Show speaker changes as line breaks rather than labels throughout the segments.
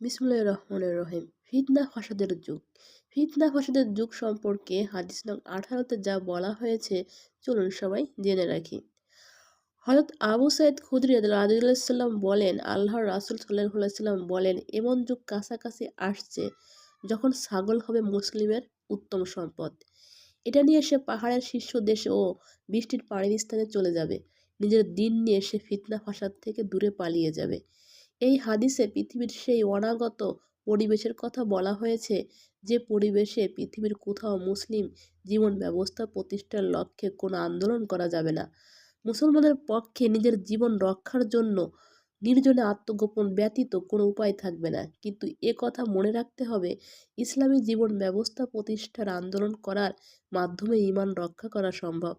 বিসমিল্লাহির রহমানির রহিম। ফিতনা ফাসাদের যুগ। ফিতনা ফাসাদের যুগ সম্পর্কে হাদিস নং 18-তে যা বলা হয়েছে চলুন সবাই জেনে রাখি। হযরত আবু সাঈদ খুদরী রাদিয়াল্লাহু সাল্লাম বলেন, আল্লাহর রাসূল সাল্লাল্লাহু আলাইহি সাল্লাম বলেন, এমন যুগ কাছাকাছি আসছে যখন ছাগল হবে মুসলিমের উত্তম সম্পদ। এটা নিয়ে সে পাহাড়ের শীর্ষ দেশে ও বৃষ্টির পানির স্থানে চলে যাবে। নিজের দিন নিয়ে সে ফিতনা ফাসাদ থেকে দূরে পালিয়ে যাবে। এই হাদিসে পৃথিবীর সেই অনাগত পরিবেশের কথা বলা হয়েছে যে পরিবেশে পৃথিবীর কোথাও মুসলিম জীবন ব্যবস্থা প্রতিষ্ঠার লক্ষ্যে কোনো আন্দোলন করা যাবে না। মুসলমানের পক্ষে নিজের জীবন রক্ষার জন্য নির্জনে আত্মগোপন ব্যতীত কোনো উপায় থাকবে না। কিন্তু এ কথা মনে রাখতে হবে, ইসলামী জীবন ব্যবস্থা প্রতিষ্ঠার আন্দোলন করার মাধ্যমে ঈমান রক্ষা করা সম্ভব।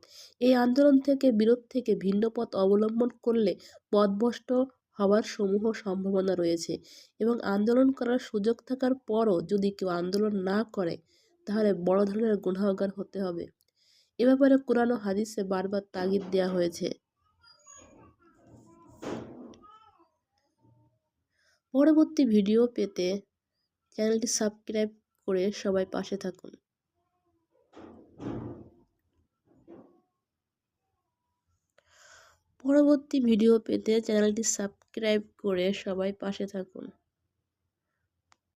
এই আন্দোলন থেকে বিরত থেকে ভিন্ন পথ অবলম্বন করলে পথভ্রষ্ট হওয়ার সমূহ সম্ভাবনা রয়েছে এবং আন্দোলন করার সুযোগ থাকার পরও যদি কেউ আন্দোলন না করে তাহলে বড় ধরনের গুনাহগার হতে হবে। এ ব্যাপারে কোরআন ও হাদিসে বারবার তাগিদ দেওয়া হয়েছে। পরবর্তী ভিডিও পেতে চ্যানেলটি সাবস্ক্রাইব করে সবাই পাশে থাকুন। পরবর্তী ভিডিও পেতে চ্যানেলটি সাবস্ক্রাইব করে সবাই পাশে থাকুন।